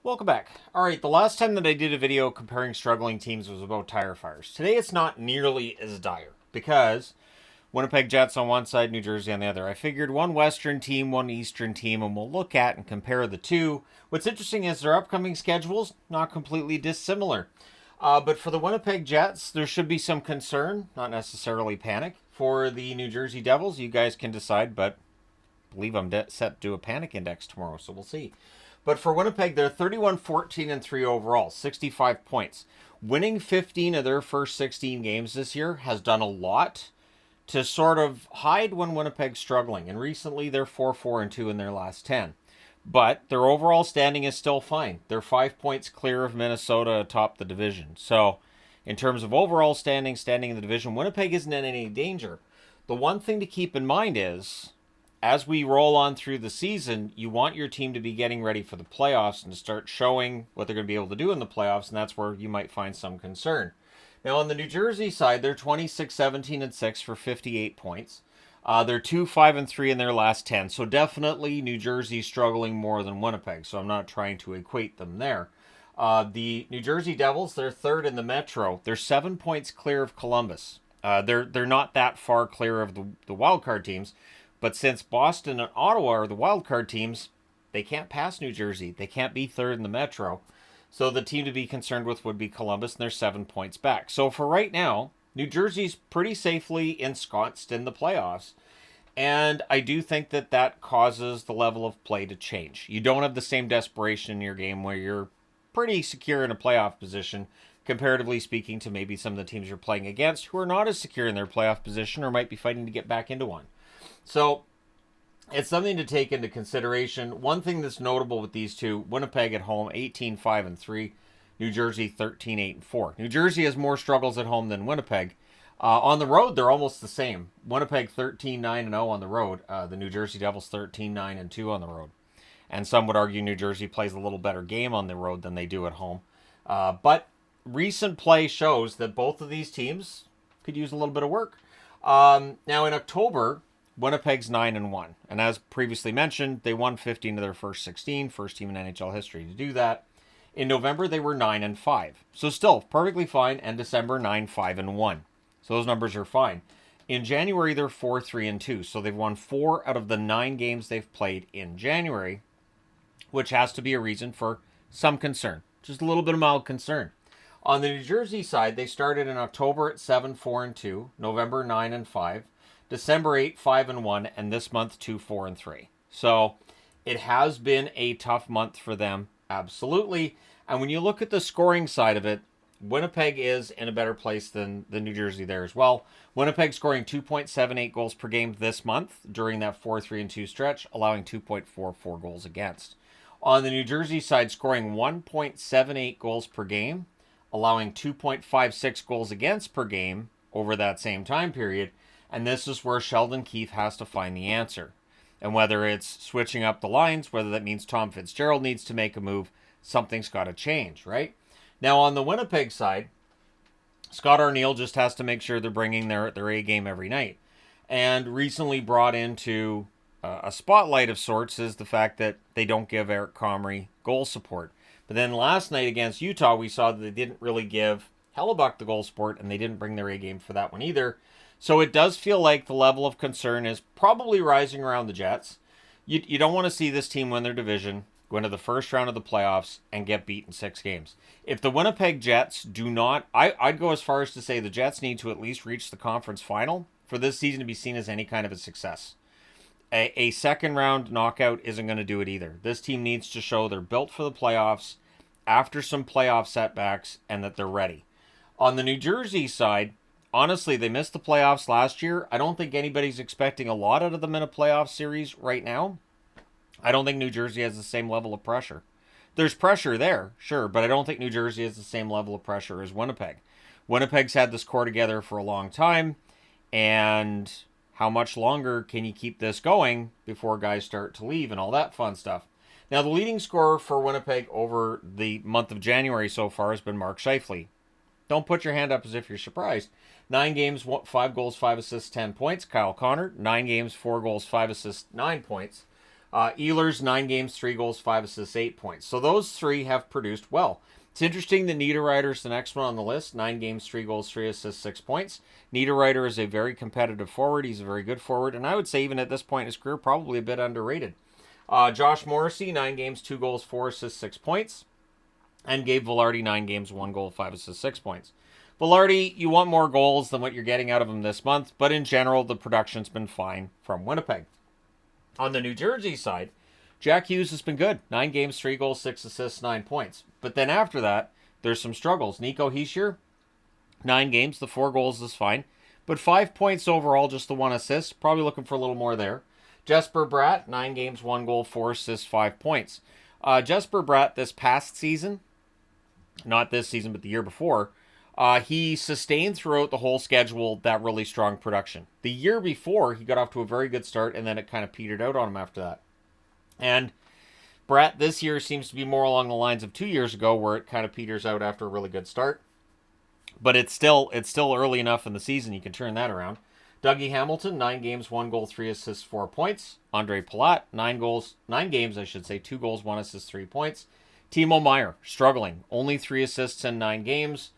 Welcome back. Alright, the last time that I did a video comparing struggling teams was about tire fires. Today it's not nearly as dire because Winnipeg Jets on one side, New Jersey on the other. I figured one Western team, one Eastern team, and we'll look at and compare the two. What's interesting is their upcoming schedules not completely dissimilar. But for the Winnipeg Jets, there should be some concern, not necessarily panic. For the New Jersey Devils, you guys can decide, but I believe I'm set to do a panic index tomorrow, so we'll see. But for Winnipeg, they're 31-14-3 overall, 65 points. Winning 15 of their first 16 games this year has done a lot to sort of hide when Winnipeg's struggling. And recently, they're 4-4-2 in their last 10. But their overall standing is still fine. They're 5 points clear of Minnesota atop the division. So, in terms of overall standing in the division, Winnipeg isn't in any danger. The one thing to keep in mind is, as we roll on through the season, you want your team to be getting ready for the playoffs and to start showing what they're going to be able to do in the playoffs, and that's where you might find some concern. Now, on the New Jersey side, they're 26-17-6 for 58 points. They're 2-5-3 in their last 10, so definitely New Jersey struggling more than Winnipeg, so I'm not trying to equate them there. The New Jersey Devils, they're third in the Metro. They're 7 points clear of Columbus. They're not that far clear of the wildcard teams. But since Boston and Ottawa are the wildcard teams, they can't pass New Jersey. They can't be third in the Metro. So the team to be concerned with would be Columbus, and they're 7 points back. So for right now, New Jersey's pretty safely ensconced in the playoffs. And I do think that that causes the level of play to change. You don't have the same desperation in your game where you're pretty secure in a playoff position, comparatively speaking to maybe some of the teams you're playing against who are not as secure in their playoff position or might be fighting to get back into one. So it's something to take into consideration. One thing that's notable with these two, Winnipeg at home 18-5-3, New Jersey 13-8-4. New Jersey has more struggles at home than Winnipeg. On the road, they're almost the same. Winnipeg 13-9-0 on the road. The New Jersey Devils 13-9-2 on the road. And some would argue New Jersey plays a little better game on the road than they do at home. But recent play shows that both of these teams could use a little bit of work. Now in October, Winnipeg's 9-1, and as previously mentioned, they won 15 of their first 16, first team in NHL history to do that. In November, they were 9-5, so still perfectly fine. And December 9-5-1, so those numbers are fine. In January, they're 4-3-2, so they've won 4 out of the 9 games they've played in January, which has to be a reason for some concern, just a little bit of mild concern. On the New Jersey side, they started in October at 7-4-2, November 9-5. December 8-5-1, and this month 2-4-3. So it has been a tough month for them, absolutely. And when you look at the scoring side of it, Winnipeg is in a better place than New Jersey there as well. Winnipeg scoring 2.78 goals per game this month during that 4-3-2 stretch, allowing 2.44 goals against. On the New Jersey side, scoring 1.78 goals per game, allowing 2.56 goals against per game over that same time period. And this is where Sheldon Keefe has to find the answer. And whether it's switching up the lines, whether that means Tom Fitzgerald needs to make a move, something's got to change, right? Now, on the Winnipeg side, Scott Arniel just has to make sure they're bringing their A game every night. And recently brought into a spotlight of sorts is the fact that they don't give Eric Comrie goal support. But then last night against Utah, we saw that they didn't really give Hellebuck the goal support, and they didn't bring their A game for that one either. So it does feel like the level of concern is probably rising around the Jets. You don't want to see this team win their division, go into the first round of the playoffs, and get beat in 6 games. If the Winnipeg Jets do not, I'd go as far as to say the Jets need to at least reach the conference final for this season to be seen as any kind of a success. A second round knockout isn't going to do it either. This team needs to show they're built for the playoffs after some playoff setbacks and that they're ready. On the New Jersey side, honestly, they missed the playoffs last year. I don't think anybody's expecting a lot out of them in a playoff series right now. I don't think New Jersey has the same level of pressure. There's pressure there, sure, but I don't think New Jersey has the same level of pressure as Winnipeg. Winnipeg's had this core together for a long time, and how much longer can you keep this going before guys start to leave and all that fun stuff? Now, the leading scorer for Winnipeg over the month of January so far has been Mark Scheifele. Don't put your hand up as if you're surprised. 9 games, 5 goals, 5 assists, 10 points. Kyle Connor, 9 games, 4 goals, 5 assists, 9 points. Ehlers, 9 games, 3 goals, 5 assists, 8 points. So those three have produced well. It's interesting that Niederreiter's the next one on the list. 9 games, 3 goals, 3 assists, 6 points. Niederreiter is a very competitive forward. He's a very good forward. And I would say even at this point in his career, probably a bit underrated. Josh Morrissey, 9 games, 2 goals, 4 assists, 6 points. And Gabe Vilardi, 9 games, 1 goal, 5 assists, 6 points. Vilardi, you want more goals than what you're getting out of him this month. But in general, the production's been fine from Winnipeg. On the New Jersey side, Jack Hughes has been good. 9 games, 3 goals, 6 assists, 9 points. But then after that, there's some struggles. Nico Hischier, 9 games, the 4 goals is fine. But 5 points overall, just the 1 assist. Probably looking for a little more there. Jesper Bratt, 9 games, 1 goal, 4 assists, 5 points. Jesper Bratt this past season, not this season, but the year before, he sustained throughout the whole schedule that really strong production. The year before, he got off to a very good start, and then it kind of petered out on him after that. And Bratt this year seems to be more along the lines of 2 years ago, where it kind of peters out after a really good start. But it's still early enough in the season you can turn that around. Dougie Hamilton, 9 games, 1 goal, 3 assists, 4 points. Andre Palat, 9 games, 2 goals, 1 assist, 3 points. Timo Meier, struggling. Only 3 assists in 9 games.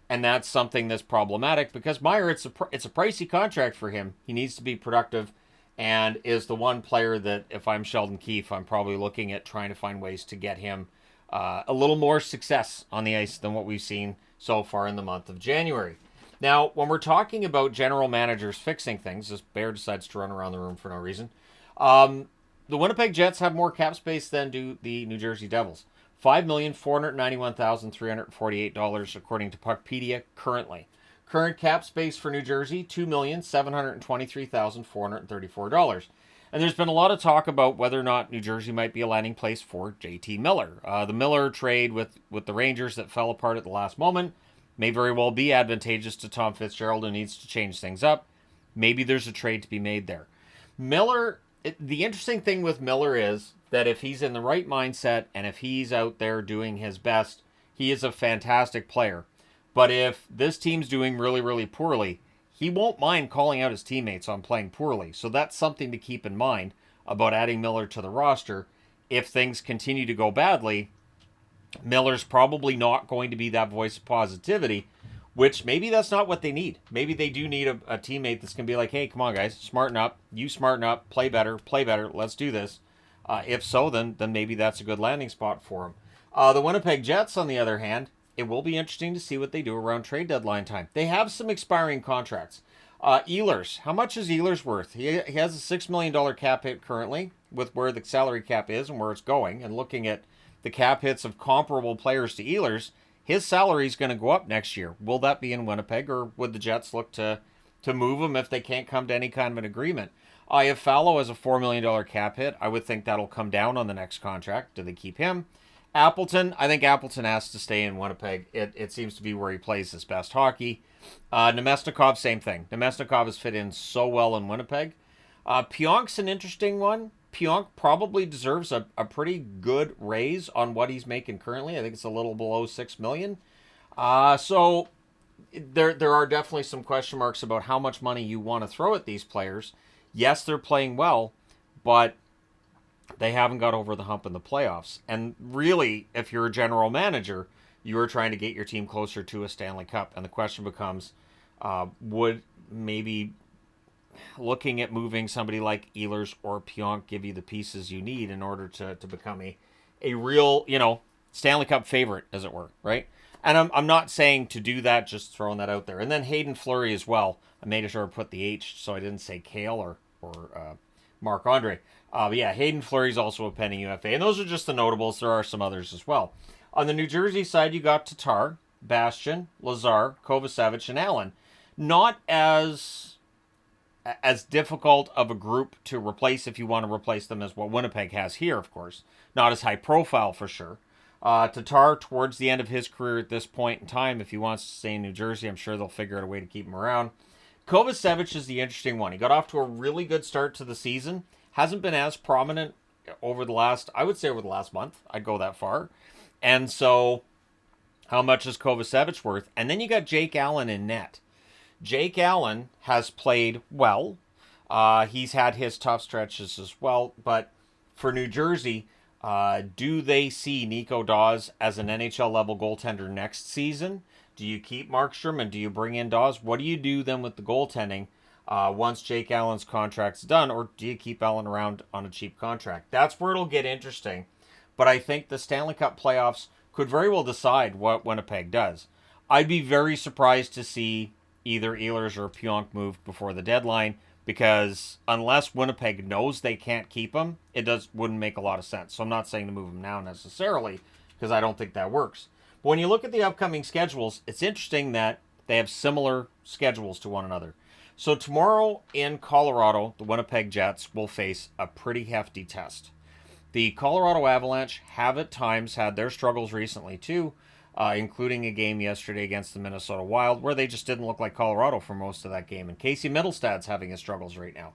And that's something that's problematic because Meier, it's a pricey contract for him. He needs to be productive and is the one player that if I'm Sheldon Keefe, I'm probably looking at trying to find ways to get him a little more success on the ice than what we've seen so far in the month of January. Now, when we're talking about general managers fixing things, this bear decides to run around the room for no reason. The Winnipeg Jets have more cap space than do the New Jersey Devils. $5,491,348 according to Puckpedia currently. Current cap space for New Jersey, $2,723,434. And there's been a lot of talk about whether or not New Jersey might be a landing place for JT Miller. The Miller trade with the Rangers that fell apart at the last moment may very well be advantageous to Tom Fitzgerald, who needs to change things up. Maybe there's a trade to be made there. Miller, the interesting thing with Miller is that if he's in the right mindset and if he's out there doing his best, he is a fantastic player. But if this team's doing really, really poorly, he won't mind calling out his teammates on playing poorly. So that's something to keep in mind about adding Miller to the roster. If things continue to go badly, Miller's probably not going to be that voice of positivity, which maybe that's not what they need. Maybe they do need a teammate that's going to be like, hey, come on, guys, smarten up. You smarten up, play better, let's do this. If so, then maybe that's a good landing spot for him. The Winnipeg Jets, on the other hand, it will be interesting to see what they do around trade deadline time. They have some expiring contracts. Ehlers, how much is Ehlers worth? He has a $6 million cap hit currently with where the salary cap is and where it's going. And looking at the cap hits of comparable players to Ehlers, his salary is going to go up next year. Will that be in Winnipeg, or would the Jets look to move him if they can't come to any kind of an agreement? If Fallow has a $4 million cap hit, I would think that'll come down on the next contract. Do they keep him? Appleton, I think Appleton has to stay in Winnipeg. It seems to be where he plays his best hockey. Nemesnikov, same thing. Nemesnikov has fit in so well in Winnipeg. Pionk's an interesting one. Pionk probably deserves a pretty good raise on what he's making currently. I think it's a little below $6 million. So there are definitely some question marks about how much money you want to throw at these players. Yes, they're playing well, but they haven't got over the hump in the playoffs. And really, if you're a general manager, you are trying to get your team closer to a Stanley Cup. And the question becomes, would maybe looking at moving somebody like Ehlers or Pionk give you the pieces you need in order to become a real, Stanley Cup favorite, as it were, right? And I'm not saying to do that, just throwing that out there. And then Hayden Fleury as well. I made sure to put the H so I didn't say Kale or Marc-Andre. But yeah, Hayden Fleury's also a pending UFA. And those are just the notables. There are some others as well. On the New Jersey side, you got Tatar, Bastian, Lazar, Kovacevic, and Allen. Not as difficult of a group to replace if you want to replace them as what Winnipeg has here, of course. Not as high profile for sure. Tatar, towards the end of his career at this point in time, if he wants to stay in New Jersey, I'm sure they'll figure out a way to keep him around. Kovacevic is the interesting one. He got off to a really good start to the season. Hasn't been as prominent over the last month. I'd go that far. And so, how much is Kovacevic worth? And then you got Jake Allen in net. Jake Allen has played well. He's had his tough stretches as well, but For New Jersey, do they see Nico Dawes as an NHL level goaltender next season? Do you keep Markstrom and do you bring in Dawes? What do you do then with the goaltending once Jake Allen's contract's done, or do you keep Allen around on a cheap contract? That's where it'll get interesting. But I think the Stanley Cup playoffs could very well decide what Winnipeg does. I'd be very surprised to see either Ehlers or Pionk moved before the deadline, because unless Winnipeg knows they can't keep him, wouldn't make a lot of sense. So I'm not saying to move him now necessarily, because I don't think that works. But when you look at the upcoming schedules, it's interesting that they have similar schedules to one another. So tomorrow in Colorado, the Winnipeg Jets will face a pretty hefty test. The Colorado Avalanche have at times had their struggles recently too, including a game yesterday against the Minnesota Wild where they just didn't look like Colorado for most of that game. And Casey Mittelstadt's having his struggles right now.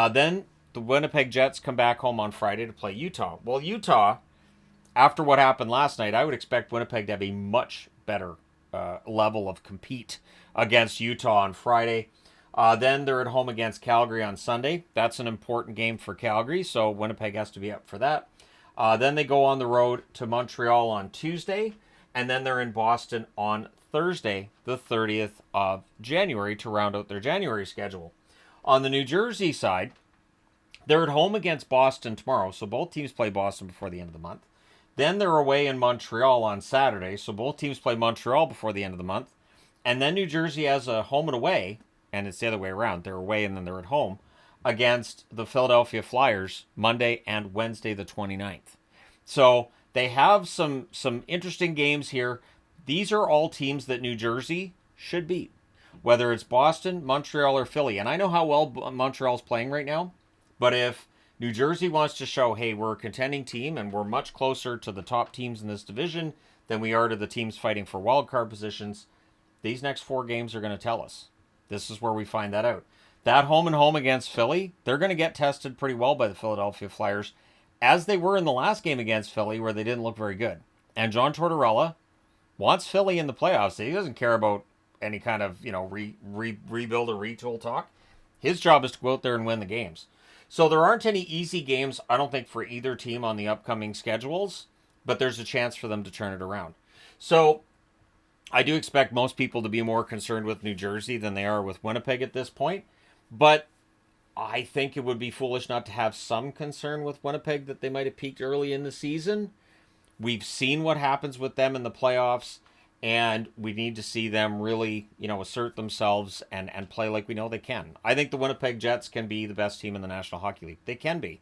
Then the Winnipeg Jets come back home on Friday to play Utah. Well, Utah, after what happened last night, I would expect Winnipeg to have a much better level of compete against Utah on Friday. Then they're at home against Calgary on Sunday. That's an important game for Calgary, so Winnipeg has to be up for that. Then they go on the road to Montreal on Tuesday, and then they're in Boston on Thursday, the 30th of January, to round out their January schedule. On the New Jersey side, they're at home against Boston tomorrow, so both teams play Boston before the end of the month. Then they're away in Montreal on Saturday, so both teams play Montreal before the end of the month. And then New Jersey has a home and away, and it's the other way around. They're away and then they're at home against the Philadelphia Flyers Monday and Wednesday the 29th. So they have some interesting games here. These are all teams that New Jersey should beat, whether it's Boston, Montreal, or Philly. And I know how well Montreal's playing right now, but if New Jersey wants to show, hey, we're a contending team and we're much closer to the top teams in this division than we are to the teams fighting for wildcard positions, these next 4 games are going to tell us. This is where we find that out. That home and home against Philly, they're going to get tested pretty well by the Philadelphia Flyers, as they were in the last game against Philly where they didn't look very good. And John Tortorella wants Philly in the playoffs. He doesn't care about any kind of, rebuild or retool talk. His job is to go out there and win the games. So there aren't any easy games, I don't think, for either team on the upcoming schedules, but there's a chance for them to turn it around. So I do expect most people to be more concerned with New Jersey than they are with Winnipeg at this point, but I think it would be foolish not to have some concern with Winnipeg that they might have peaked early in the season. We've seen what happens with them in the playoffs, and we need to see them really, assert themselves and play like we know they can. I think the Winnipeg Jets can be the best team in the National Hockey League. They can be.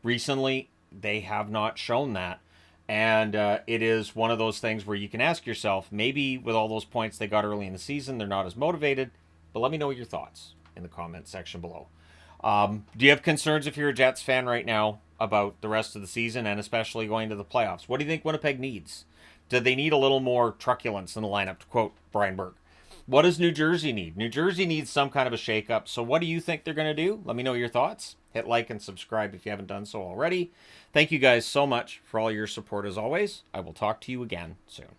Recently, they have not shown that. And it is one of those things where you can ask yourself, maybe with all those points they got early in the season, they're not as motivated. But let me know your thoughts in the comments section below. Do you have concerns if you're a Jets fan right now about the rest of the season and especially going to the playoffs? What do you think Winnipeg needs? Do they need a little more truculence in the lineup, to quote Brian Burke? What does New Jersey need? New Jersey needs some kind of a shakeup. So what do you think they're going to do? Let me know your thoughts. Hit like and subscribe if you haven't done so already. Thank you guys so much for all your support as always. I will talk to you again soon.